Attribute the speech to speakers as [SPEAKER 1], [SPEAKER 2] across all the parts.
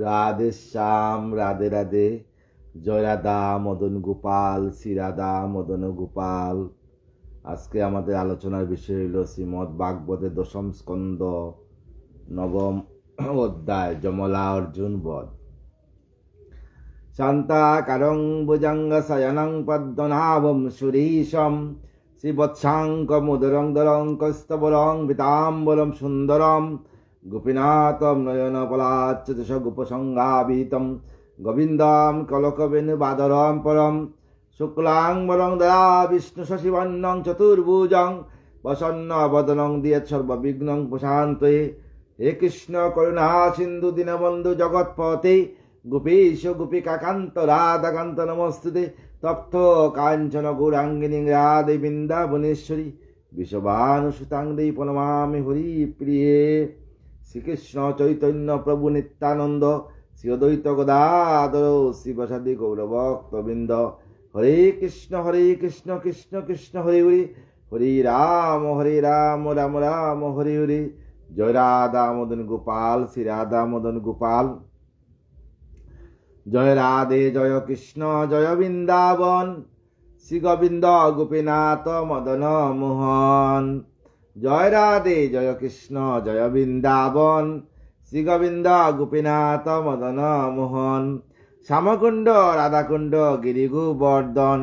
[SPEAKER 1] রাধে শ্যাম, রাধে রাধে। জয় রাধা মদন গোপাল, শ্রী রাধা মদন গোপাল। আজকে আমাদের আলোচনার বিষয় হইল শ্রীমদ্ ভাগবতের দশম স্কন্ধ নবম অধ্যায় যমলা অর্জুন বধ। শান্তাকারং ভুজঙ্গ শয়নং পদ্মনাভম সুরীশম শ্রীবৎসাঙ্কমুদরং দরং কস্তবরং বিতাম্বরম সুন্দরম গোপীনাথম নয়নপলাচ্যুতশ গোপসংঘাবিতম গোবিন্দম কলকবেণুবাদরম পরম শুক্লাঙ্বরং দয়া বিষ্ণু শশিবর্ণং চতুর্ভুজং প্রসন্ন বদনং দিয়েত সর্ববিঘ্নং প্রশান্তয়ে। হে কৃষ্ণ করুণা সিন্ধু দীনবন্ধু জগৎপতে গোপীশ গোপিকাকান্ত রাধাকান্ত নমস্তুতে। তপ্ত কাঞ্চন গৌরাঙ্গিনী রাধে বৃন্দাবনেশ্বরী বিশ্ববানুসুতাং দেই প্রণমামি হরি প্রিয়ে। শ্রীকৃষ্ণ চৈতন্য প্রভু নিত্যানন্দ শ্রী অদ্বৈত গদাধর শিবসাদি গৌরভক্তবৃন্দ। হরে কৃষ্ণ কৃষ্ণ কৃষ্ণ হরে হরে, হরে রাম রাম রাম হরে হরে। জয় রাধা মদন গোপাল, শ্রী রাধা মদন গোপাল। জয় রাধে জয় কৃষ্ণ জয় বৃন্দাবন, শ্রী গোবিন্দ গোপীনাথ মদন মোহন। জয় রাধে জয় কৃষ্ণ জয় বৃন্দাবন, শ্রী গোবিন্দ গোপীনাথ মদন মোহন। শ্যামকুণ্ড রাধাকুণ্ড গিরি গোবর্ধন,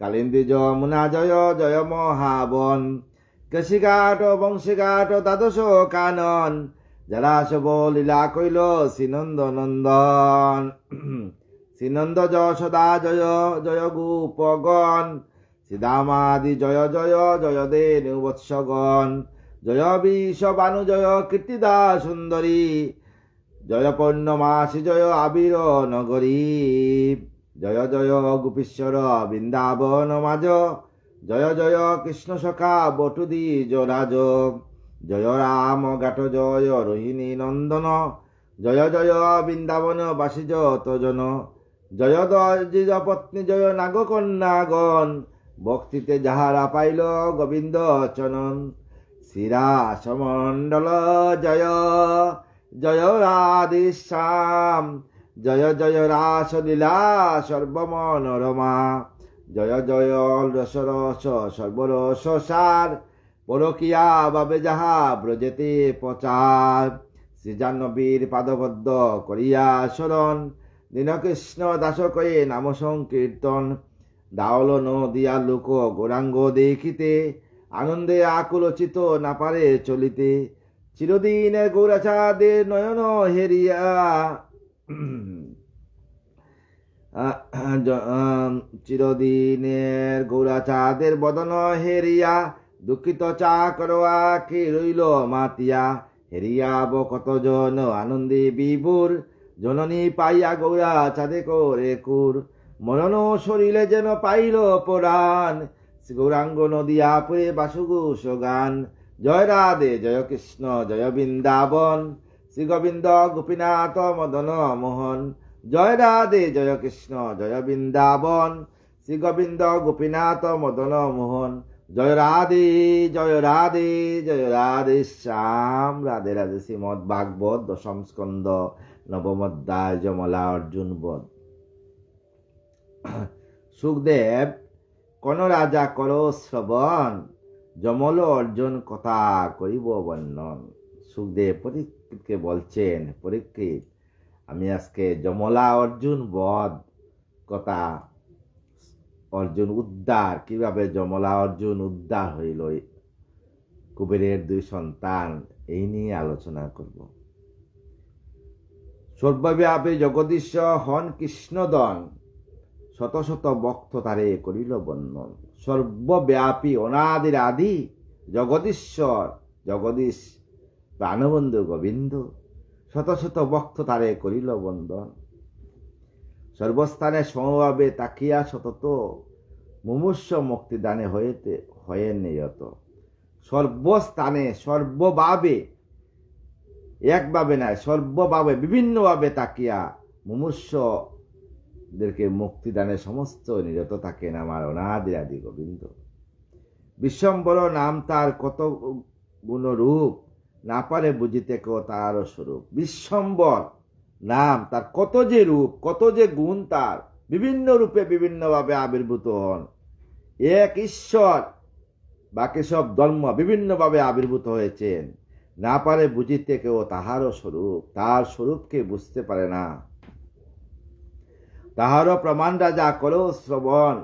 [SPEAKER 1] কালিন্দী যমুনা জয় জয় মহাবন। কেশিঘাট বংশীঘাট দ্বাদশ কানন, জলাশব লীলা কইল শ্রীনন্দ নন্দন। শ্রীনন্দ যশোদা জয় জয় গোপগণ, শ্রীদামাদি জয় জয় জয় দেনু বৎসগণ। জয় বিষবানু জয় কীর্তিদা সুন্দরী, জয় পূর্ণমাসী জয় আবির নগরী। জয় জয় গোপীশ্বর বৃন্দাবন মাজ, জয় জয় কৃষ্ণ সখা বটুদি জরাজ। জয় রাম ঘাট জয় রোহিণী নন্দন, জয় জয় বৃন্দাবন বাসী যতজন। জয় দ্বিজ পত্নী জয় নাগকন্যাগণ, ভক্তিতে যাহারা পাইল গোবিন্দ চরণ। শ্রীরাসমণ্ডল জয় জয় রাধে শ্যাম, জয় জয় রাসলীলা সর্বমনোরমা। জয় জয় রস রস সর্বরস সার, পরকিয়া বাবে যাহা ব্রজেতে প্রচার। শ্রীজাহ্নবীর পাদবদ্ধ করিয়া শরণ, দীনকৃষ্ণ দাস কয়ে নাম সংকীর্তন। দাওল নদিয়া লোক গৌরাঙ্গ দেখিতে, আনন্দে আকুলচিত না পারে চলিতে। চিরদিনের গৌরাচাঁদের নয়ন হেরিয়া, চিরদিনের গৌরাচাঁদের বদন হেরিয়া। দুঃখিত চাকর আঁখি রইল মাতিয়া, হেরিয়াব কতজন আনন্দে বিভোর। জননী পাইয়া গৌরা চাঁদে করে কুর, মরণ শরীরে যেন পাইল পরাণ। গৌরাঙ্গ নদিয়া পুরে বাসুঘোষ গান। জয় রাধে জয় কৃষ্ণ জয় বৃন্দাবন, শ্রী গোবিন্দ গোপীনাথ মদন মোহন। জয় রাধে জয় কৃষ্ণ জয় বৃন্দাবন, শ্রী গোবিন্দ গোপীনাথ মদন মোহন। জয় রাধে জয় রাধে জয় রাধে শ্যাম, রাধে রাধে। শ্রীমদ্ ভাগবত দশম স্কন্ধ নবম অধ্যায় যমলা অর্জুন বধ। সুখদেব, কোন রাজা করো শ্রবণ, যমল অর্জুন কথা করিব বর্ণন। সুখদেব পরীক্ষিতকে বলছেন, পরীক্ষিত আমি আজকে যমলা অর্জুন বধ কথা, অর্জুন উদ্ধার, কিভাবে যমলা অর্জুন উদ্ধার হইল, কুবেরের দুই সন্তান, এই নিয়ে আলোচনা করব। সর্বব্যাপী জগদীশ্বর হন কৃষ্ণদন, শত শত ভক্ত তারে করিল বর্ণন। সর্বব্যাপী অনাদির আদি জগদীশ্বর, জগদীশ প্রাণবন্ধু গোবিন্দ, শত শত ভক্ত তারে করিল বন্দন। সর্বস্থানে সমভাবে তাকিয়া সতত, মুমূর্ষ মুক্তিদানে হয়ে নিয়ত। সর্বস্থানে সর্বভাবে, একভাবে নাই, সর্বভাবে বিভিন্নভাবে তাকিয়া মুমূর্ষদেরকে মুক্তিদানে সমস্ত নিরত থাকেন আমার অনাদি আদি গোবিন্দ। বিশ্বম্বর নাম তার কত গুণরূপ, না পারে বুঝিতে কেউ তার স্বরূপ। বিশ্বম্বর নাম, তার কত যে রূপ, কত যে গুণ, তার বিভিন্ন রূপে বিভিন্নভাবে আবির্ভূত হন। এক ঈশ্বর, বাকি সব ধর্ম বিভিন্নভাবে আবির্ভূত হয়েছেন। না পারে বুঝিতে কেউ তাহারও স্বরূপ, তার স্বরূপকে বুঝতে পারে না। তাহারও প্রমাণ রাজা করো শ্রবণ,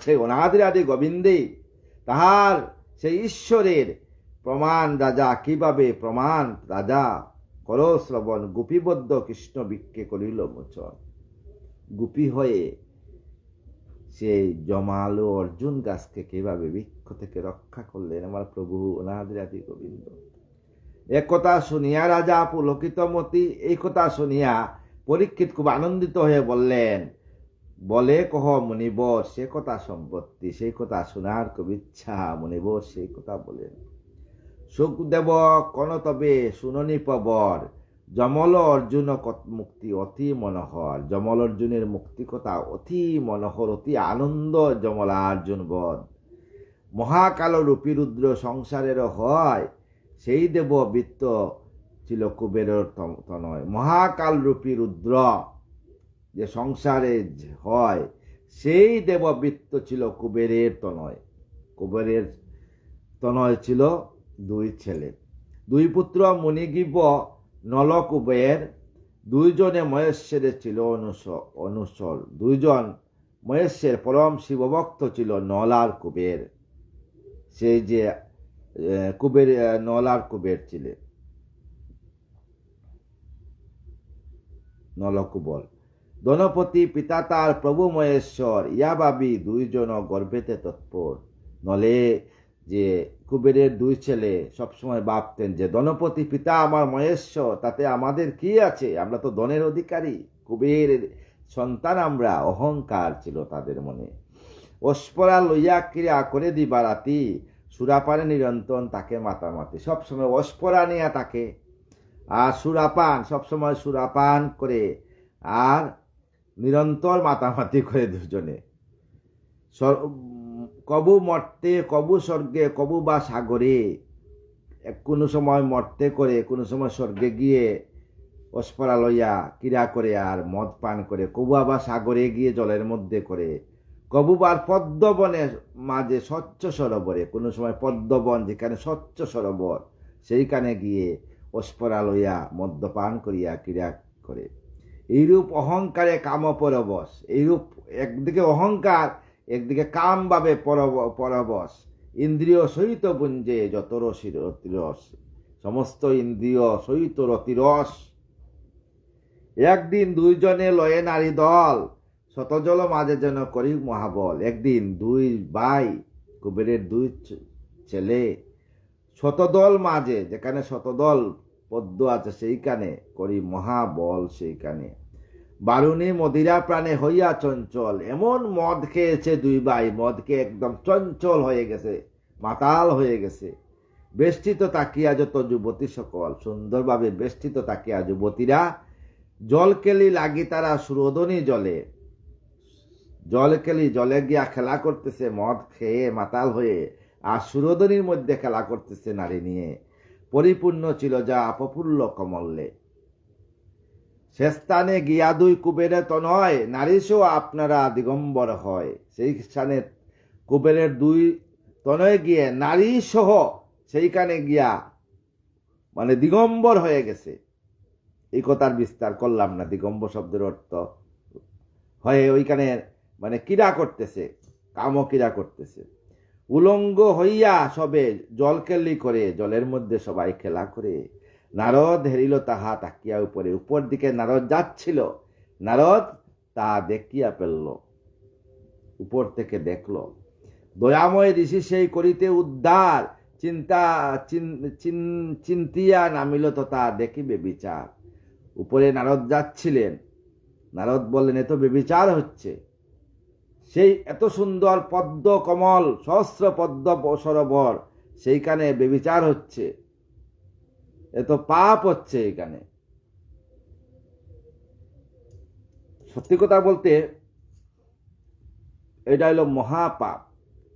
[SPEAKER 1] সেই অনাদিরাদি গোবিন্দেই তাহার সেই ঈশ্বরের প্রমাণ রাজা, কিভাবে প্রমাণ রাজা করো শ্রবণ। গোপীবদ্ধ কৃষ্ণ বিক্ষে করিল মোচন। গোপী হয়ে সেই জমালো অর্জুন গাছকে কিভাবে বৃক্ষ থেকে রক্ষা করলেন আমার প্রভু অনাদিরাদি গোবিন্দ। এক কথা শুনিয়া রাজা পুলকিত মতি, এই কথা শুনিয়া পরীক্ষিত খুব আনন্দিত হয়ে বললেন, বলে কহ মুনিবর সে কথা সম্পত্তি। সেই কথা শোনার খুব ইচ্ছা, মুনিবর সেই কথা বলেন। সুখদেব কোন তবে শুননি পবর, যমল অর্জুন মুক্তি অতি মনোহর। যমল অর্জুনের মুক্তি কথা অতি মনোহর, অতি আনন্দ যমলার্জুন বধ। মহাকাল রূপী রুদ্র সংসারের হয়, সেই দেব বৃত্ত ছিল কুবেরের তনয়। মহাকাল রূপী রুদ্র যে সংসারে হয়, সেই দেববৃত্ত ছিল কুবেরের তনয়। কুবেরের তনয় ছিল দুই ছেলে, দুই পুত্র মুনিগিব নলকুবের। দুইজনে মহেশ্বরে ছিল অনুসর। দুইজন মহেশ্বর পরম শিবভক্ত ছিল নল আর কুবের। সেই যে কুবের, নল আর কুবের ছিলেন নলকুবর। ধনপতি পিতা তার প্রভু মহেশ্বর, ইয়া ভাবি দুইজন গর্ভেতে তৎপর। নলে যে কুবেরের দুই ছেলে সবসময় ভাবতেন যে ধনপতি পিতা আমার মহেশ্বর, তাতে আমাদের কি আছে, আমরা তো ধনের অধিকারী, কুবেরের সন্তান আমরা। অহংকার ছিল তাদের মনে। অস্পরা লইয়া ক্রিয়া করে দিবা রাতি, সুরাপানে নিরন্তর তাকে মাতামাতি। সবসময় অস্পরা নিয়ে তাকে, আর সুরাপান, সবসময় সুরাপান করে, আর নিরন্তর মাতামাতি করে দুজনে। কবু মর্তে, কবু স্বর্গে, কবু বা সাগরে। কোনো সময় মর্তে করে, কোনো সময় স্বর্গে গিয়ে অস্পরা লইয়া ক্রীড়া করে আর মদ পান করে। কবু আবার সাগরে গিয়ে জলের মধ্যে করে। কবুবার পদ্মবনের মাঝে স্বচ্ছ সরোবরে, কোনো সময় পদ্মবন যেখানে স্বচ্ছ সরোবর, সেইখানে গিয়ে অস্পরা লইয়া মদ্যপান করিয়া ক্রীড়া করে। এইরূপ অহংকারে কাম পরবশ। এইরূপ একদিকে অহংকার, একদিকে কাম ভাবে পরবশ। ইন্দ্রিয় সহিত পুঞ্জে যত রতিরস, সমস্ত ইন্দ্রিয় সহিত রতিরস। একদিন দুইজনে লয়ে নারী দল, শতজল মাঝে যেন করি মহাবল। একদিন দুই ভাই, কুবেরের দুই ছেলে, শতদল মাঝে, যেখানে শতদল পদ্ম আছে সেইখানে করি মহাবল। সেইখানে বারুণী মদিরা প্রাণে হইয়া চঞ্চল। এমন মদ খেয়েছে দুই ভাই, মদকে একদম চঞ্চল হয়ে গেছে, মাতাল হয়ে গেছে। বেষ্টিত তাকিয়া যত যুবতী সকল, সুন্দরভাবে বেষ্টিত তাকিয়া যুবতীরা জলকেলি লাগি তারা সুরোদনী জলে। জলকেলি, জলে গিয়া খেলা করতেছে মদ খেয়ে মাতাল হয়ে, আর সুরোদনীর মধ্যে খেলা করতেছে নারী নিয়ে। পরিপূর্ণ ছিল যা প্রফুল্ল কমলে। সে স্থানে গিয়া দুই কুবেরে তো নয়, নারীসও আপনারা দিগম্বর হয়। সেই স্থানে কুবেরের দুই তনয়ে গিয়ে নারী সহ সেইখানে গিয়া মানে দিগম্বর হয়ে গেছে। এই কথার বিস্তার করলাম না। দিগম্বর শব্দের অর্থ হয়ে ওইখানে মানে ক্রীড়া করতেছে, কাম ক্রীড়া করতেছে। উলঙ্গ হইয়া সবে জলকেলি করে, জলের মধ্যে সবাই খেলা করে। নারদ হেরিল তাহা তাকিয়া উপরে। উপর দিকে নারদ যাচ্ছিল, নারদ তা দেখিয়া ফেলল, উপর থেকে দেখল। দয়াময় ঋষি সেই করিতে উদ্ধার, চিন্তিয়া নামিল তথা দেখিবে বিচার। উপরে নারদ যাচ্ছিলেন, নারদ বললেন এত বেবিচার হচ্ছে। সেই এত সুন্দর পদ্ম কমল, সহস্র পদ্ম সরোবর, সেইখানে বেবিচার হচ্ছে, এত পাপ হচ্ছে এখানে। সত্যি কথা বলতে এটা হলো মহাপাপ,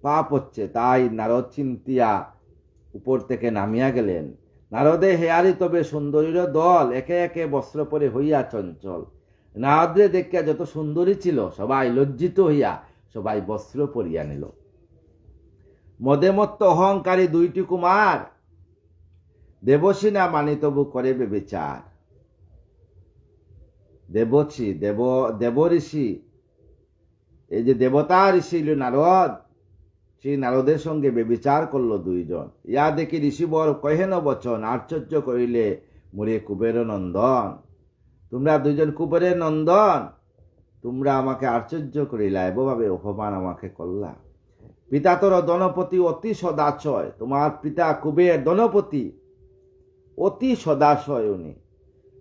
[SPEAKER 1] পাপ হচ্ছে। তাই নারদ চিন্তিয়া উপর থেকে নামিয়া গেলেন। নারদে হেয়ারি তবে সুন্দরীর দল একে একে বস্ত্র পরে হইয়া চঞ্চল। নারদে দেখিয়া যত সুন্দরী ছিল সবাই লজ্জিত হইয়া সবাই বস্ত্র পরিয়া নিল। মদেমত্ত অহংকারী দুইটি কুমার দেবশী না মানি তবু করে বেবিচার। দেবঋষি, এই যে দেবতা ঋষি নারদ, সেই নারদের সঙ্গে বেবিচার করলো দুইজন। ইয়া দেখি ঋষিবর কহেন বচন, আশ্চর্য করিলে মুরে কুবের নন্দন। তোমরা দুইজন কুবেরের নন্দন, তোমরা আমাকে আশ্চর্য করিলা, এভাবে অপমান আমাকে করলা। পিতা তোর ধনপতি অতি সদাশয়, তোমার পিতা কুবের ধনপতি অতি সদাশয়, উনি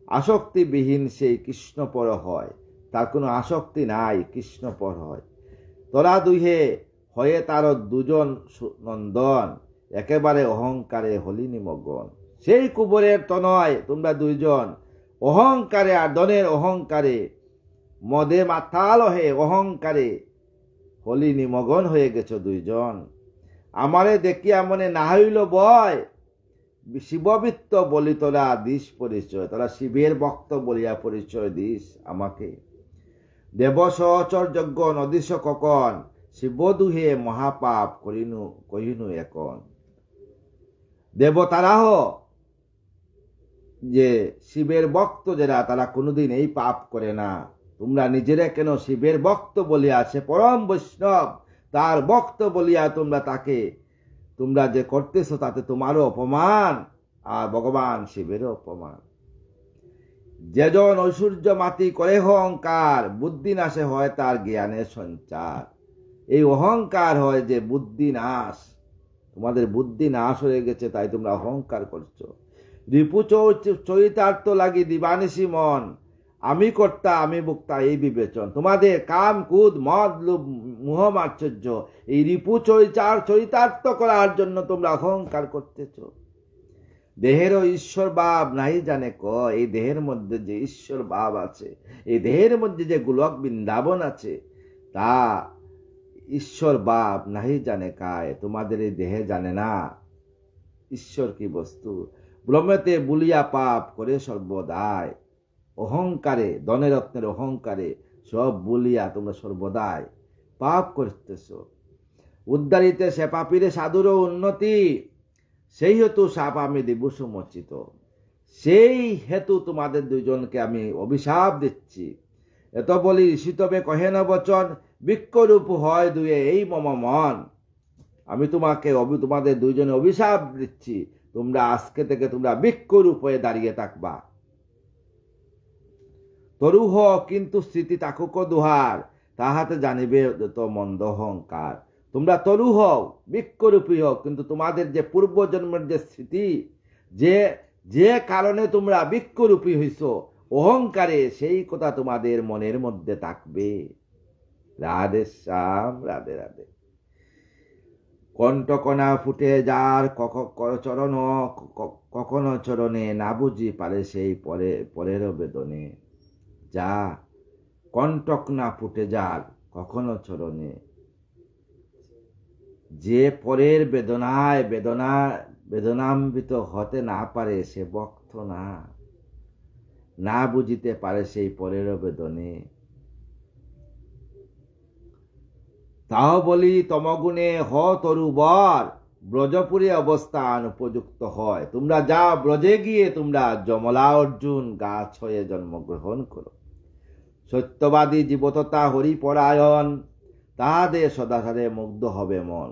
[SPEAKER 1] আসক্তিবিহীন, সেই কৃষ্ণপর হয়, তার কোনো আসক্তি নাই, কৃষ্ণপর হয়। তোরা দুহে হয়ে তার দুজন নন্দন, একেবারে অহংকারে হলি নিমগ্ন। সেই কুবেরের তনয় তোমরা দুইজন অহংকারে আর ধনের অহংকারে মদে মাতাল হয়ে অহংকারে হলি নিমগ্ন হয়ে গেছো দুইজন। আমারে দেখিয়া মনে না হইল ভয়, শিববিত্ত বলি তোরা দিস পরিচয়, তোরা শিবের ভক্ত বলিয়া পরিচয় দিস আমাকে। দেব সহচর যজ্ঞ নদীশ কখন, শিব দুহে মহাপাপ কহিনু এখন। দেবতারাহ যে শিবের ভক্ত যারা, তারা কোনোদিন এই পাপ করে না। তোমরা নিজেরা কেন শিবের ভক্ত বলিয়া, সে পরম বৈষ্ণব, তার ভক্ত বলিয়া তোমরা তাকে তোমরা যে করতেছ, তাতে তোমারও অপমান আর ভগবান শিবেরও অপমান। যেজন ঐশ্বর্য মাতি করে অহংকার, বুদ্ধি নাশে হয় তার জ্ঞানের সঞ্চার। এই অহংকার হয় যে বুদ্ধি নাশ, তোমাদের বুদ্ধি নাশ হয়ে গেছে, তাই তোমরা অহংকার করছো। রিপু চরিতার্থ লাগি দিবানিসি মন, আমি কর্তা আমি ভোক্তা এই বিবেচন। তোমাদের কাম কুদ মদ লোভ মোহ মাশ্চর্য, এই রিপু চরিতার্থ করার জন্য তোমরা অহংকার করতেছ। দেহেরও ঈশ্বর ভাব নাই জানে ক, এই দেহের মধ্যে যে ঈশ্বর ভাব আছে, এই দেহের মধ্যে যে গোলক বৃন্দাবন আছে, তা ঈশ্বর ভাব নাহি জানে কায়। তোমাদের এই দেহে জানে না ঈশ্বর কি বস্তু। ব্রহ্মতে বুলিয়া পাপ করে সর্বদাই, অহংকারে ধনরত্নের অহংকারে সব বলিয়া তোমরা সর্বদাই পাপ করতেছ। উদ্ধারিতে সে পাপিরে সাধুরও উন্নতি, সেই হেতু সাপ আমি দিব সমর্চিত। সেই হেতু তোমাদের দুইজনকে আমি অভিশাপ দিচ্ছি। এত বলি ঋষি তবে কহেন বচন, বৃক্ষরূপ হয় দুয়ে এই মম মন। আমি তোমাদের দুইজনে অভিশাপ দিচ্ছি, তোমরা আজকে থেকে তোমরা বৃক্ষরূপ হয়ে দাঁড়িয়ে থাকবা। তরুহ কিন্তু স্মৃতি তাকুক দুহার, তাহাতে জানিবে যত মন্দ অহংকার। তোমরা তরু হও, বৃক্ষরূপী হও, কিন্তু তোমাদের যে পূর্বজন্মের যে স্মৃতি, যে কারণে তোমরা বৃক্ষরূপী হইছ অহংকারে, সেই কথা তোমাদের মনের মধ্যে থাকবে। রাধে শ্যাম, রাধে রাধে। কণ্টকনা ফুটে যার চরণ, কখনো চরণে না বুঝি পারে সেই পরের বেদনে। যা কণ্টক না ফুটে যার কখনো চরণে, যে পরের বেদনাম্বিত হতে না পারে, সে ভক্ত না বুঝিতে পারে সেই পরের বেদনে। তাও বলি তমগুণে হ তরুবর, ব্রজপুরে অবস্থান উপযুক্ত হয়। তোমরা যা ব্রজে গিয়ে তোমরা যমলা অর্জুন গাছ হয়ে জন্মগ্রহণ করো। সত্যবাদী জীবততা হরিপরায়ণ, তাহাদের সদাচারে মুগ্ধ হবে মন।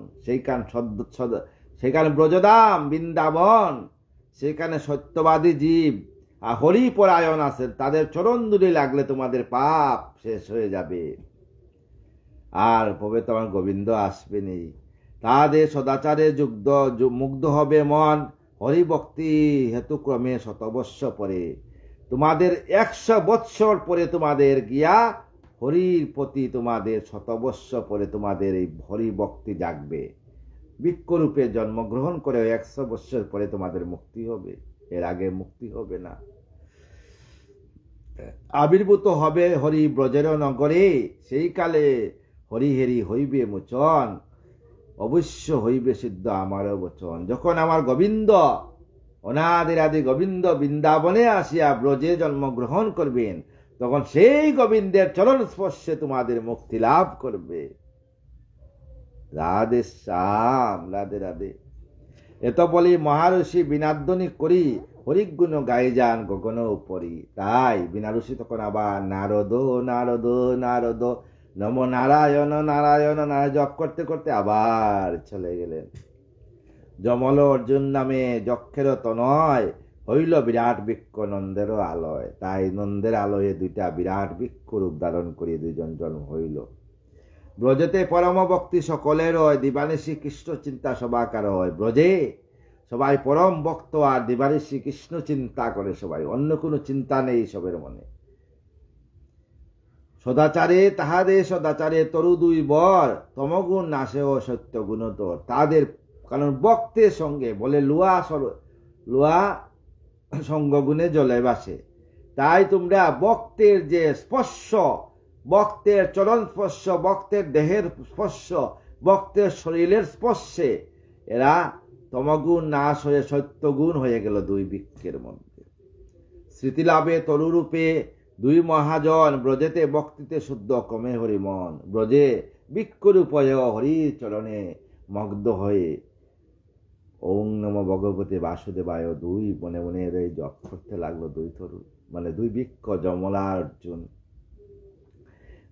[SPEAKER 1] সেখানে ব্রজধাম বৃন্দাবন, সেখানে সত্যবাদী জীব আর হরিপরায়ণ আছে, তাদের চরণ ধুলি লাগলে তোমাদের পাপ শেষ হয়ে যাবে, আর ভবে তোমার গোবিন্দ আসবেনি। তাহাদের সদাচারে মুগ্ধ হবে মন, হরিভক্তি হেতুক্রমে 100 বৎসর পরে, তোমাদের 100 বৎসর পরে তোমাদের গিয়া হরির প্রতি তোমাদের 100 বৎসর পরে তোমাদের এই হরিভক্তি জাগবে। বৃক্ষরূপে জন্মগ্রহণ করে 100 বৎসর পরে তোমাদের মুক্তি হবে, এর আগে মুক্তি হবে না। আবির্ভূত হবে হরি ব্রজের নগরে, সেই কালে হরিহেরি হইবে মোচন, অবশ্য হইবে সিদ্ধ আমার বচন। যখন আমার গোবিন্দ অনাদিরাদি গোবিন্দ বৃন্দাবনে আসিয়া ব্রজে জন্মগ্রহণ করবেন, তখন সেই গোবিন্দের চরণ স্পর্শে তোমাদের মুক্তি লাভ করবে। রাধে শ্যাম, রাধে রাধে। এত বলি মহারষি বিনাদ্বনি করি, হরিগুণ গাই যান গগন উপরি। তাই বিনারষি তখন আবার নারদ নারদ নারদ নম নারায়ণ নারায়ণ নারায়ণ জপ করতে করতে আবার চলে গেলেন। যমল অর্জুন নামে যক্ষের তনয়, হইল বিরাট বৃক্ষ নন্দেরও আলয়। তাই নন্দের আলয়ে দুইটা বিরাট বৃক্ষ রূপ ধারণ করিয়ে দুইজন জন্ম হইল। ব্রজেতে পরম ভক্তি সকলের হয়, দিবানিশি কৃষ্ণ চিন্তা সবাকার হয়। ব্রজে সবাই পরম ভক্ত আর দিবানিশি কৃষ্ণ চিন্তা করে সবাই, অন্য কোনো চিন্তা নেই সবের মনে। সদাচারে তাহাদের সদাচারে তরু দুই বর, তমগুণ নাশে ও সত্য গুণতর। তাদের কারণ ভক্তের সঙ্গে বলে লুয়া সঙ্গগুণে জলে বাসে। তাই তোমরা ভক্তের যে স্পর্শ, ভক্তের চরণ স্পর্শ, ভক্তের দেহের স্পর্শ, ভক্তের শরীরের স্পর্শে এরা তমগুণ নাশ হয়ে সত্যগুণ হয়ে গেল দুই বৃক্ষের মধ্যে। স্মৃতিলাভে তরুরূপে দুই মহাজন, ব্রজেতে ভক্তিতে শুদ্ধ কমে হরি মন। ব্রজে বৃক্ষরূপয় হরি চরণে মগ্ধ হয়ে ওং নম ভগবতে বাসুদেবায় দুই মনে মনে জপ করতে লাগলো দুই তরু, মানে দুই বৃক্ষ যমলা অর্জুন।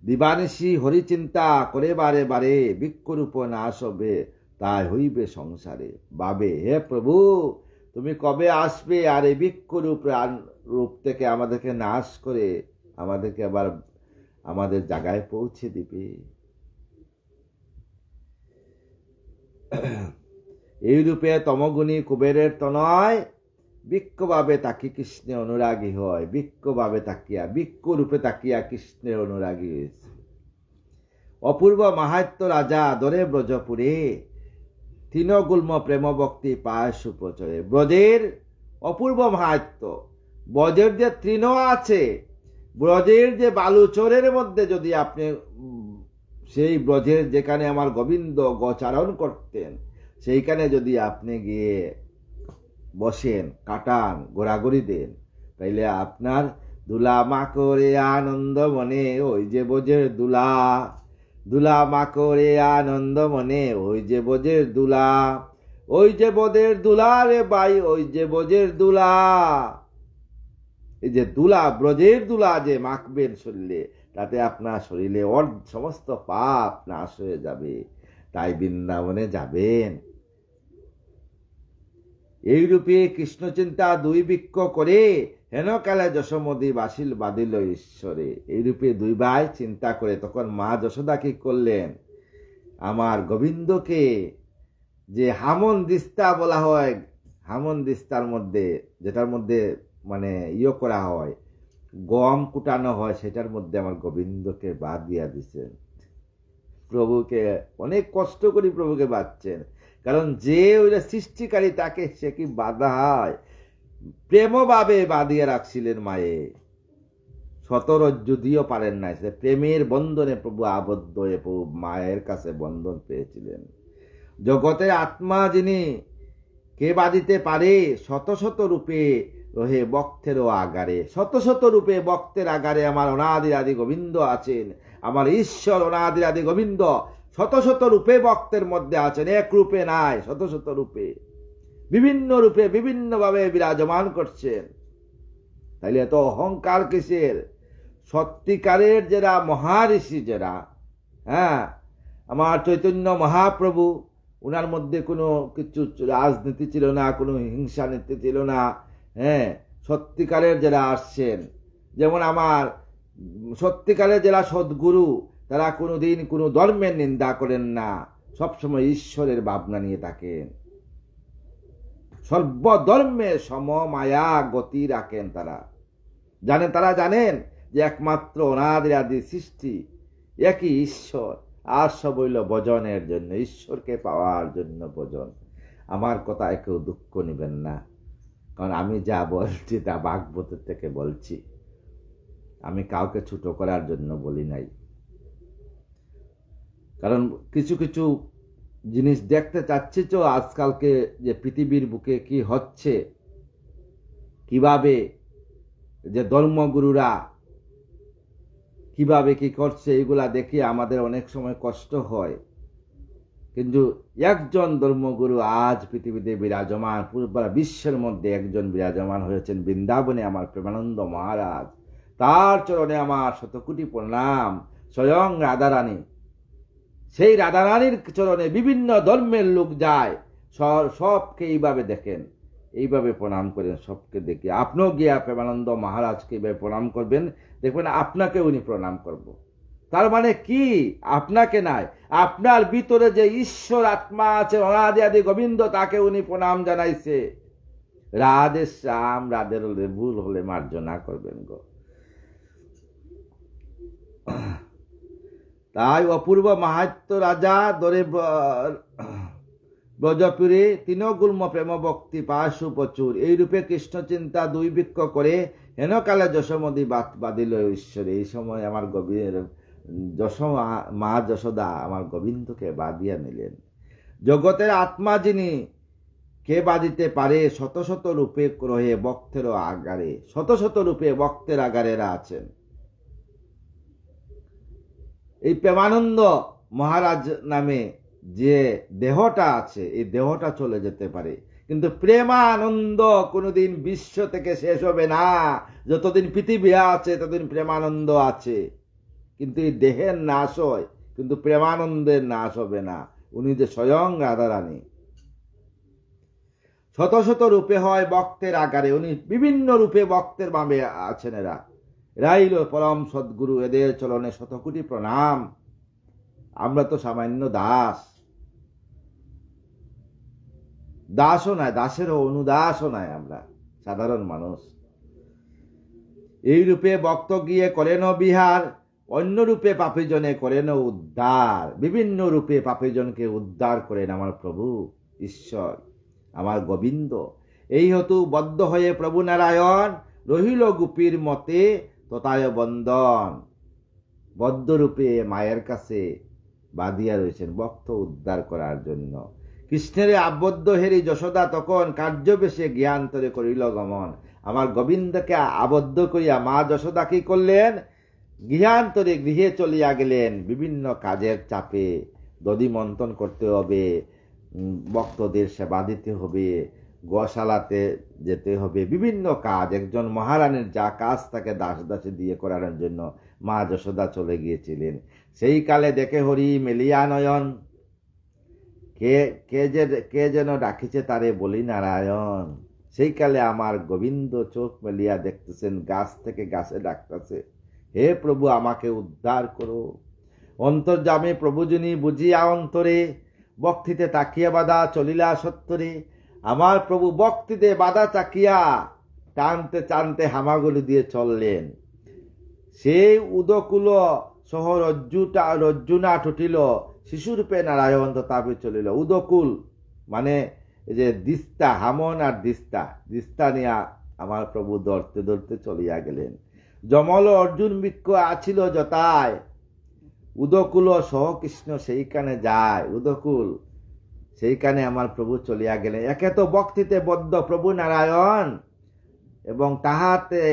[SPEAKER 1] দিবানিশি হরিচিন্তা করে বারে বারে, বৃক্ষরূপ নাশ হবে তাই হইবে সংসারে। বাবে হে প্রভু তুমি কবে আসবে আর এই বৃক্ষরূপ রূপ থেকে আমাদেরকে নাশ করে আমাদেরকে আবার আমাদের জায়গায় পৌঁছে দিবে। এই রূপে তমগুণী কুবেরের তনয়, বৃক্ষভাবে তাকি কৃষ্ণে অনুরাগী হয়। বৃক্ষভাবে তাকিয়া, বৃক্ষ রূপে তাকিয়া কৃষ্ণের অনুরাগী হয়েছে। অপূর্ব মাহাত্য রাজা দরে ব্রজপুরে, তৃণগুল্ম প্রেম ভক্তি পায় সুপ্রচরে। ব্রজের অপূর্ব মাহাত্য, ব্রজের যে তৃণ আছে, ব্রজের যে বালুচরের মধ্যে যদি আপনি সেই ব্রজের যেখানে আমার গোবিন্দ গোচারণ করতেন, সেইখানে যদি আপনি গিয়ে বসেন, কাটান, ঘোরাঘুরি দেন, তাইলে আপনার দুলা মা করে আনন্দ মনে, ওই যে ব্রজের দুলা, দুলা মা করে আনন্দ মনে, ওই যে ব্রজের দুলা, ওই যে ব্রজের দুলা রে ভাই, ওই যে ব্রজের দুলা। এই যে দুলা, ব্রজের দুলা যে মাখবেন শরীরে, তাতে আপনার শরীরে সমস্ত পাপ নাশ হয়ে যাবে। তাই বৃন্দাবনে যাবেন। এইরূপে কৃষ্ণ চিন্তা দুই বৃক্ষ করে, হেনকালে যশোমতি বাসিল বাঁধিল ঈশ্বরে। এইরূপে দুই ভাই চিন্তা করে তখন মা যশোদা কি করলেন, আমার গোবিন্দকে যে হামন দিস্তা বলা হয়, হামন দিস্তার মধ্যে, যেটার মধ্যে মানে করা হয়, গম কুটানো হয়, সেটার মধ্যে আমার গোবিন্দকে বাদ দিয়া দিচ্ছেন। প্রভুকে অনেক কষ্ট করে প্রভুকে বাঁধছেন, কারণ যে ওইটা সৃষ্টিকারী তাকে সে কি বাধা হয়, প্রেমভাবে বাঁধিয়ে রাখছিলেন মায়ে। সতর যদিও পারেন নাই, সে প্রেমের বন্ধনে প্রভু আবদ্ধ হয়ে প্রভু মায়ের কাছে বন্ধন পেয়েছিলেন। জগতের আত্মা যিনি কে বাঁধিতে পারে, শত শত রূপে রহে ভক্তেরও আগারে। শত শত রূপে ভক্তের আগারে আমার অনাদিরাদি গোবিন্দ আছেন। আমার ঈশ্বর অনাদিরাদি গোবিন্দ শত শত রূপে ভক্তের মধ্যে আছেন, এক রূপে নাই, শত শত রূপে, বিভিন্ন রূপে বিভিন্নভাবে বিরাজমান করছেন। তাইলে এত অহংকার কিসের? সত্যিকারের যারা মহারিষি, যারা আমার চৈতন্য মহাপ্রভু, উনার মধ্যে কোনো কিছু রাজনীতি ছিল না, কোনো হিংসা নীতি ছিল না। সত্যিকারের যারা আসছেন, যেমন আমার সত্যিকারের যারা সদ্গুরু, তারা কোনোদিন কোনো ধর্মের নিন্দা করেন না, সবসময় ঈশ্বরের ভাবনা নিয়ে থাকেন, সর্বধর্মে সমমায়া গতি রাখেন। তারা জানেন যে একমাত্র অনাদিরাদি সৃষ্টি একই ঈশ্বর, আর সব হইল ভজনের জন্য, ঈশ্বরকে পাওয়ার জন্য ভজন। আমার কথায় কেউ দুঃখ নেবেন না, কারণ আমি যা বলছি তা ভাগবতের থেকে বলছি, আমি কাউকে ছোট করার জন্য বলি নাই। কারণ কিছু কিছু জিনিস দেখতে চাচ্ছি তো, আজকালকে যে পৃথিবীর বুকে কি হচ্ছে, কিভাবে যে ধর্মগুরুরা কিভাবে কি করছে এগুলা দেখে আমাদের অনেক সময় কষ্ট হয়। কিন্তু একজন ধর্মগুরু আজ পৃথিবীতে বিরাজমান, পুরো বিশ্বের মধ্যে একজন বিরাজমান হয়েছেন বৃন্দাবনে, আমার প্রেমানন্দ মহারাজ। তার চরণে আমার শতকোটি প্রণাম। স্বয়ং রাধারানী, সেই রাধারানীর চরণে বিভিন্ন ধর্মের লোক যায়, সবকে এইভাবে দেখেন, এইভাবে প্রণাম করেন, সবকে দেখে আপনিও গিয়া প্রেমানন্দ মহারাজকে এইভাবে প্রণাম করবেন, দেখবেন আপনাকে উনি প্রণাম করব। তার মানে কি? আপনাকে নাই, আপনার ভিতরে যে ঈশ্বর আত্মা আছে অনাদি আদি গোবিন্দ, তাকে উনি প্রণাম জানাইছে। রাধে শ্যাম, রাধের হলে ভুল হলে মার্জনা করবেন গো। তাই অপূর্ব মাহাত্য রাজা দরে ব্রজপুরে তৃণগুল্ম প্রেম ভক্তি পাশু প্রচুর, এইরূপে কৃষ্ণ চিন্তা দুই বৃক্ষ করে হেনকালে যশোমতি বাঁধিল ঈশ্বরে। এই সময় আমার মা যশোদা আমার গোবিন্দকে বাঁধিয়া নিলেন। জগতের আত্মা যিনি, কে বাঁধিতে পারে? শত শত রূপে রহে ভক্তেরও আগারে, শত শত রূপে ভক্তের আগারেরা আছেন। এই প্রেমানন্দ মহারাজ নামে যে দেহটা আছে, এই দেহটা চলে যেতে পারে, কিন্তু প্রেমানন্দ কোনোদিন বিশ্ব থেকে শেষ হবে না। যতদিন পৃথিবী আছে ততদিন প্রেমানন্দ আছে। কিন্তু এই দেহের নাশ হয়, কিন্তু প্রেমানন্দের নাশ হবে না। উনি যে স্বয়ং রাধারানী। শত শত রূপে হয় ভক্তের আকারে, উনি বিভিন্ন রূপে ভক্তের বামে আছেন। এরাই পরম সদ্গুরু, এদের চরণে শতকোটি প্রণাম। আমরা তো সামান্য দাস, দাসও নয়, দাসেরও অনুদাসও নয়, আমরা সাধারণ মানুষ। এই রূপে ভক্ত গিয়ে করেন বিহার, অন্য রূপে পাপীজনে করেন উদ্ধার। বিভিন্ন রূপে পাপীজনকে উদ্ধার করেন আমার প্রভু ঈশ্বর, আমার গোবিন্দ। এই হেতু বদ্ধ হয়ে প্রভু নারায়ণ রহিল গোপীর মতে তথায় বন্দন। বদ্ধরূপে মায়ের কাছে বাঁধিয়া রয়েছেন ভক্ত উদ্ধার করার জন্য। কৃষ্ণের আবদ্ধ হেরি যশোদা তখন কার্যবেশে জ্ঞান্তরে করিল গমন। আমার গোবিন্দকে আবদ্ধ করিয়া মা যশোদা কি করলেন? গৃহান্তরে গৃহে চলিয়া গেলেন। বিভিন্ন কাজের চাপে দধি মন্থন করতে হবে, ভক্তদের সেবা দিতে হবে, গোশালাতে যেতে হবে, বিভিন্ন কাজ। একজন মহারানীর যা কাজ তাকে দাস দাসী দিয়ে করানোর জন্য মা যশোদা চলে গিয়েছিলেন। সেই কালে দেখে হরি মেলিয়া নয়ন, কে যেন ডাকিছে তারে বলি নারায়ণ। সেই কালে আমার গোবিন্দ চোখ মেলিয়া দেখতেছেন, গাছ থেকে গাছে ডাকতেছে, হে প্রভু আমাকে উদ্ধার করো। অন্তর্যামে প্রভু যিনি বুঝিয়া অন্তরে, ভক্তিতে তাকিয়া বাধা চলিলা সত্তরে। আমার প্রভু ভক্তিতে বাধা চাকিয়া টানতে টানতে হামাগুলি দিয়ে চললেন। সেই উদকুল সহ রজ্জুনা টুটিল, শিশুরূপে নারায়ণ তথাপি চলিল। উদকুল মানে যে দিস্তা, হামন আর দিস্তা নিয়া আমার প্রভু ধরতে ধরতে চলিয়া গেলেন। যমল অর্জুন বৃক্ষ আছিল যতায়, উদকুল সহ কৃষ্ণ সেইখানে যায়। উদকুল সেইখানে আমার প্রভু চলিয়া গেলেন। একে তো ভক্তিতে বদ্ধ প্রভু নারায়ণ, এবং তাহাতে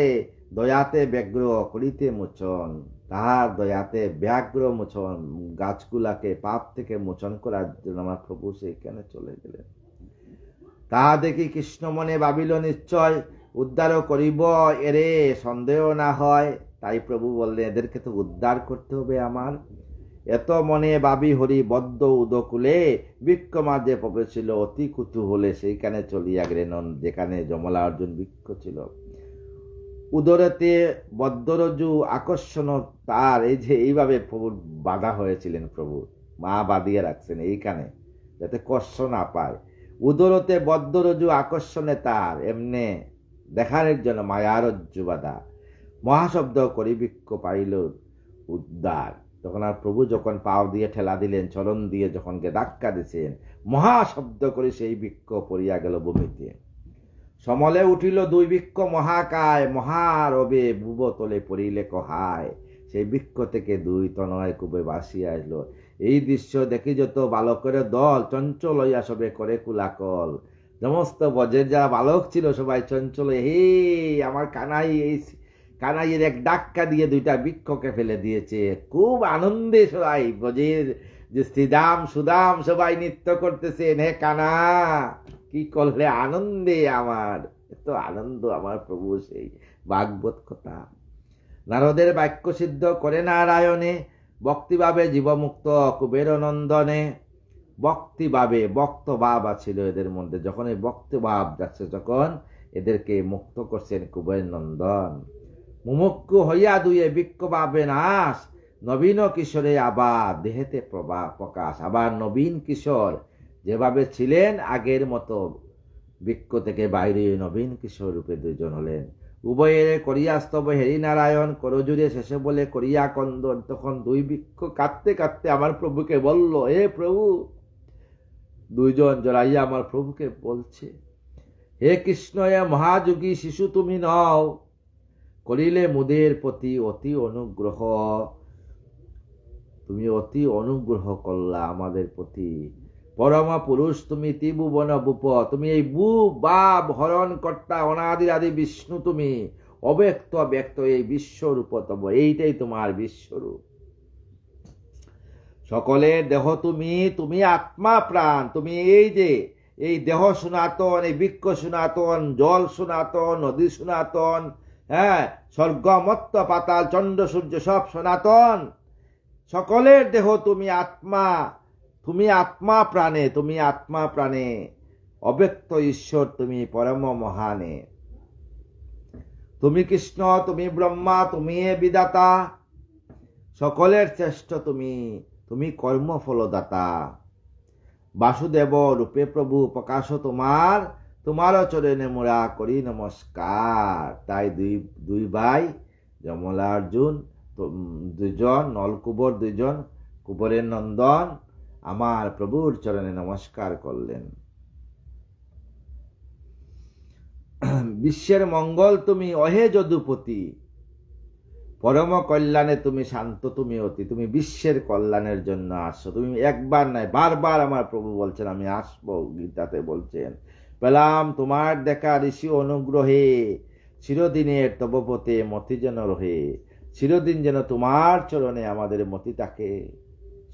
[SPEAKER 1] দয়াতে ব্যগ্র করিতে মোচন, তাহার দয়াতে ব্যাঘ্র মোচন, গাছগুলাকে পাপ থেকে মোচন করার জন্য আমার প্রভু সেইখানে চলে গেলেন। তাহা দেখি কৃষ্ণ মনে ভাবিল নিশ্চয় উদ্ধার করিব এরে, সন্দেহ না হয়। তাই প্রভু বললেন এদেরকে তো উদ্ধার করতে হবে আমার। এত মনে ভাবি হরি বদ্ধ উদকুলে, বৃক্ষ মাঝে প্রবেশিল অতি কুতূহলে। সেইখানে চলিয়া গেলেন যেখানে যমলা অর্জুন বৃক্ষ ছিল। উদরতে বদ্ধরজু আকর্ষণ তার, এই যে এইভাবে প্রভু বাধা হয়েছিলেন, প্রভু মা বাঁধিয়ে রাখছেন এইখানে যাতে কষ্ট না পায়। উদরতে বদ্ধরজু আকর্ষণে তার, এমনে দেখানোর জন্য মায়ারজ্জু বাধা। মহাশব্দ করি বৃক্ষ পাইল উদ্ধার। তখন আর প্রভু যখন পাও দিয়ে ঠেলা দিলেন, চরণ দিয়ে যখন ধাক্কা দিছেন, মহাশব্দ করে সেই বৃক্ষ পড়িয়া গেল ভূমিতে। সমলে উঠিল দুই বৃক্ষ মহাকায়, মহারবে বুব তলে পড়িলে কহায়। সেই বৃক্ষ থেকে দুই তনয় কুবে বাসিয়া আসল। এই দৃশ্য দেখি যত বালকের দল, চঞ্চল হইয়া সবে করে কুলাকল। সমস্ত ব্রজের যারা বালক ছিল সবাই চঞ্চল, হে আমার কানাই, এই কানাইয়ের এক ডাক্কা দিয়ে দুইটা বৃক্ষকে ফেলে দিয়েছে। খুব আনন্দে সবাই ব্রজের যে শ্রীদাম সুদাম সবাই নৃত্য করতেছেন, হে কানা কি করলে আনন্দে আমার, এত আনন্দ আমার প্রভু। সেই ভাগবত কথা নারদের বাক্য সিদ্ধ করে নারায়ণে, ভক্তিভাবে জীবমুক্ত কুবের নন্দনে। ভক্তিভাবে, ভক্তভাব ছিল এদের মধ্যে, যখন এই ভক্তিভাব যাচ্ছে তখন এদেরকে মুক্ত করছেন কুবের নন্দন। মুমুক্ষু হইয়া দুয়ে বৃক্ষ ভাবে নাশ, নবীন কিশোরে আবার দেহেতে প্রকাশ। আবার নবীন কিশোর যেভাবে ছিলেন আগের মতো বৃক্ষ থেকে বাইরে নবীন কিশোর রূপে দুইজন হলেন। উভয়ের করিয়া স্তব হেরি নারায়ণ, করজুড়ে শেষে বলে করিয়া কন্দন। তখন দুই বৃক্ষ কাঁদতে কাঁদতে আমার প্রভুকে বলল, হে প্রভু, দুইজন জড়াইয়া আমার প্রভুকে বলছে, হে কৃষ্ণ, এ মহাযোগী শিশু তুমি নও, করিলে মুদের প্রতি অতি অনুগ্রহ। তুমি অতি অনুগ্রহ করলা আমাদের প্রতি। পরম পুরুষ তুমি, ত্রিভুবন ভূপ, তুমি এই ভূপ বাপ হরণ কর্তা অনাদির আদি বিষ্ণু, তুমি অব্যক্ত ব্যক্ত এই বিশ্বরূপ তব, এইটাই তোমার বিশ্বরূপ। সকলের দেহ তুমি, তুমি আত্মা প্রাণ, তুমি এই যে এই দেহ সনাতন, এই বৃক্ষ সনাতন, জল সনাতন, নদী সনাতন, হ্যাঁ, স্বর্গ মত্ত পাতাল চন্দ্র সূর্য সব সনাতন। সকলের দেহ তুমি আত্মা, তুমি আত্মা প্রাণে, তুমি আত্মা প্রাণে অব্যক্ত ঈশ্বর, তুমি পরম মহানে। তুমি কৃষ্ণ, তুমি ব্রহ্মা, তুমি বিধাতা, সকলের শ্রেষ্ঠ তুমি, তুমি কর্মফলদাতা। বাসুদেব রূপে প্রভু প্রকাশ তোমার, তোমার চরণে মোরা করি নমস্কার। তাই দুই ভাই যমলার্জুন দুইজন, নলকুবর দুইজন, কুবরের নন্দন আমার প্রভুর চরণে নমস্কার করলেন। বিশ্বের মঙ্গল তুমি অহে যদুপতি, পরম কল্যাণে তুমি শান্ত, তুমি অতি, তুমি বিশ্বের কল্যাণের জন্য আসছো। তুমি একবার নাই বারবার আমার প্রভু বলছেন আমি আসবো, গীতাতে বলছেন, পেলাম তোমার দেখা ঋষি অনুগ্রহে, চিরদিনের তবপতে মতি যেন রহে। চিরদিন যেন তোমার চরণে আমাদের মতি থাকে।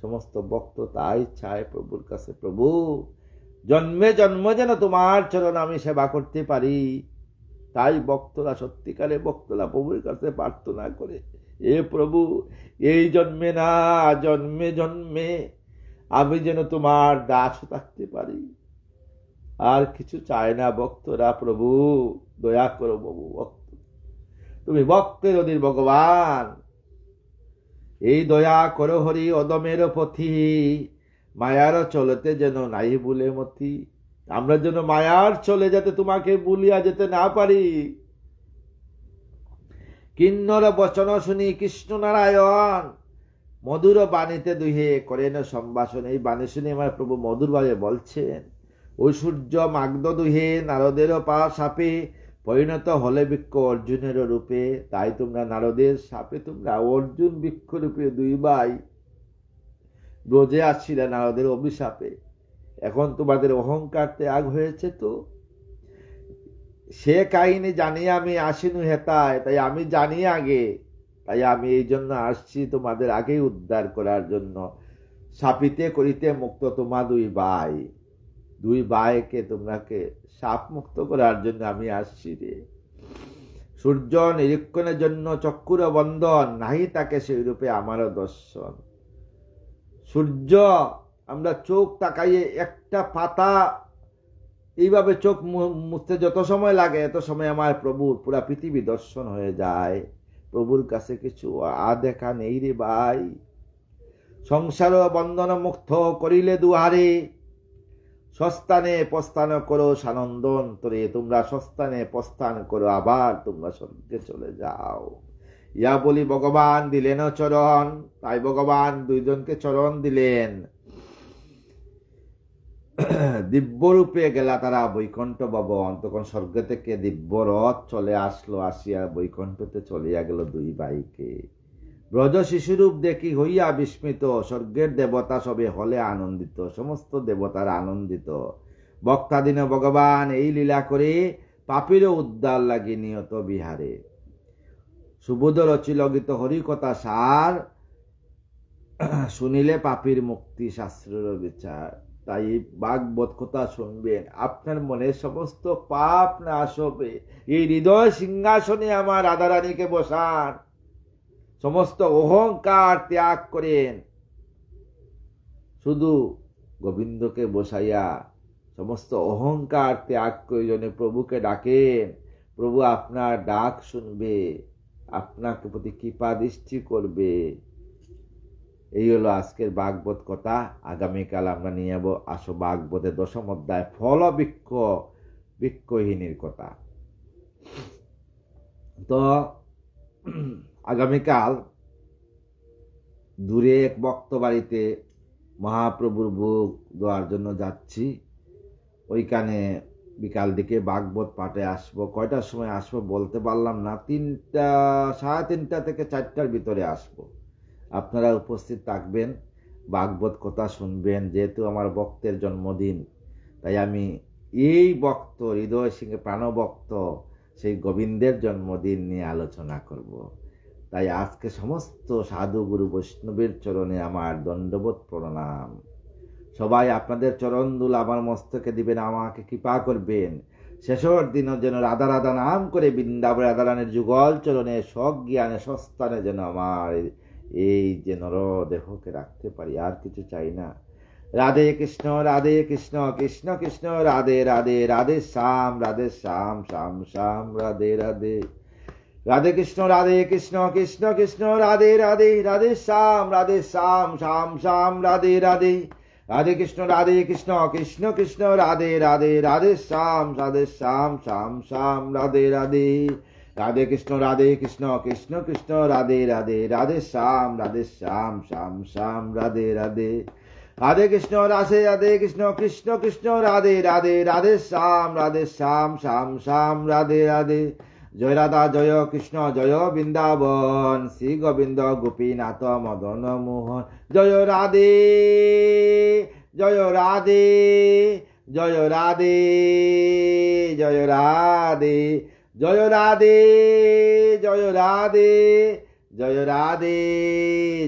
[SPEAKER 1] সমস্ত ভক্ত তাই চায় প্রভুর কাছে, প্রভু জন্মে জন্ম যেন তোমার চরণ আমি সেবা করতে পারি। তাই ভক্তরা, সত্যিকারে ভক্তরা প্রভুর কাছে প্রার্থনা করে, এ প্রভু এই জন্মে না, জন্মে জন্মে আমি যেন তোমার দাস থাকতে পারি, আর কিছু চায় না ভক্তরা। প্রভু দয়া করো প্রভু, ভক্ত তুমি ভক্তের অধীর ভগবান, এই দয়া করো হরি অদমের পথি, মায়ার চলতে যেন নাই ভুলে মতি। আমরা যেন মায়ার চলে যাতে তোমাকে ভুলিয়া যেতে না পারি। কিন্নর বচন শুনি কৃষ্ণ নারায়ণ, মধুর বাণীতে দুহে করেন সম্ভাষণ। এই বাণী শুনে আমার প্রভু মধুরভাবে বলছেন, ঐশ্বর্য মাগধ দুহে নারদের পা সাপে, পরিণত হলে বৃক্ষ অর্জুনের রূপে। তাই তোমরা নারদের সাপে, তোমরা অর্জুন বৃক্ষ রূপে দুই ভাই ব্রজে আসছিলে নারদের অভিশাপে। এখন তোমাদের অহংকার ত্যাগ হয়েছে, তো সে কাহিনী জানি আমি আসিনু হেতায়, তাই আমি জানি আগে, তাই আমি এই জন্য আসছি তোমাদের আগেই উদ্ধার করার জন্য। শাপিতে করিতে মুক্ত তোমার দুই ভাইকে তোমরাকে সাপ মুক্ত করার জন্য আমি আসছি রে। সূর্য নিরীক্ষণের জন্য চক্ষুর বন্ধন, নাহি তাকে সেই রূপে আমারও দর্শন। সূর্য আমরা চোখ তাকাইয়ে একটা পাতা এইভাবে চোখ মুছতে যত সময় লাগে, এত সময় আমার প্রভুর পুরা পৃথিবী দর্শন হয়ে যায়। প্রভুর কাছে কিছু দেখা নেই রে ভাই। সংসার বন্ধন মুক্ত করিলে দুহারে, সস্তানে প্রস্থান করো সানন্দ অন্তরে। তোমরা সস্তানে প্রস্থান করো, আবার তোমরা স্বর্গে চলে যাও। ইয়া বলি ভগবান দিলেন চরণ, তাই ভগবান দুইজনকে চরণ দিলেন। দিব্যরূপে গেলা তারা বৈকুণ্ঠ ভবন। তখন স্বর্গ থেকে দিব্য রথ চলে আসলো, আসিয়া বৈকুণ্ঠতে চলিয়া গেল দুই ভাইকে। ব্রজ শিশুরূপ দেখি হইয়া বিস্মিত, স্বর্গের দেবতা সবে হলে আনন্দিত। সমস্ত দেবতারা আনন্দিত, বক্তাদিন ভগবান এই লীলা করে পাপীরও উদ্ধার লাগি নিয়ত বিহারে। সুবোধ রচিল গীত হরিকথা সার, শুনিলে পাপীর মুক্তি শাস্ত্রের বিচার। তাই ভাগবত কথা শুনবেন, আপনার মনে সমস্ত পাপ নাশ হবে। এই হৃদয় সিংহাসনে আমার রাধারানীকে বসান, সমস্ত অহংকার ত্যাগ করেন, শুধু গোবিন্দকে বসাইয়া সমস্ত অহংকার ত্যাগ করে জন্য প্রভুকে ডাকেন। প্রভু আপনার ডাক শুনবে, আপনাকে প্রতি কৃপা দৃষ্টি করবে। এই হলো আজকের ভাগবত কথা। আগামীকাল আমরা নিয়ে যাবো আসো ভাগবতের 10ম অধ্যায় ফল বৃক্ষহীনের কথা। তো আগামীকাল দূরে এক ভক্ত বাড়িতে মহাপ্রভুর ভোগ দেওয়ার জন্য যাচ্ছি। ওইখানে বিকাল দিকে ভাগবত পাঠে আসবো। কয়টার সময় আসবো বলতে পারলাম না, 3:30 থেকে 4টার ভিতরে আসবো। আপনারা উপস্থিত থাকবেন, ভাগবত কথা শুনবেন। যেহেতু আমার ভক্তের জন্মদিন, তাই আমি এই ভক্ত হৃদয় সিংহে প্রাণভক্ত সেই গোবিন্দের জন্মদিন নিয়ে আলোচনা করব। তাই আজকে সমস্ত সাধু গুরু বৈষ্ণবের চরণে আমার দণ্ডবোধ প্রণাম। সবাই আপনাদের চরণ দুল আমার মস্তকে দিবেন, আমাকে কৃপা করবেন। শেষর দিনও যেন রাধা রাধা নাম করে বৃন্দাবন রাধারানের যুগল চরণে সজ্ঞানে সস্থানে যেন আমার এই যে নর দেহকে রাখতে পারি, আর কিছু চাই না। রাধে কৃষ্ণ কৃষ্ণ কৃষ্ণ রাধে রাধে, রাধে শ্যাম শ্যাম শ্যাম রাধে রাধে। রাধে কৃষ্ণ কৃষ্ণ কৃষ্ণ রাধে রাধে, রাধে শ্যাম শ্যাম শ্যাম রাধে রাধে। রাধে কৃষ্ণ কৃষ্ণ কৃষ্ণ রাধে রাধে, রাধে শ্যাম শ্যাম শ্যাম রাধে রাধে। রাধে কৃষ্ণ কৃষ্ণ কৃষ্ণ রাধে রাধে, রাধে শ্যাম শ্যাম শ্যাম রাধে রাধে। রাধে কৃষ্ণ কৃষ্ণ কৃষ্ণ রাধে রাধে, রাধে শ্যাম শ্যাম শ্যাম রাধে রাধে। জয় রাধা জয় কৃষ্ণ জয় বৃন্দাবন, শ্রী গোবিন্দ গোপীনাথ মদন মোহন। জয় রাধে জয় রাধে জয় রাধে জয় রাধে জয় রাধে জয় রাধে জয় রাধে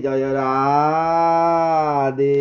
[SPEAKER 1] জয় রাধে।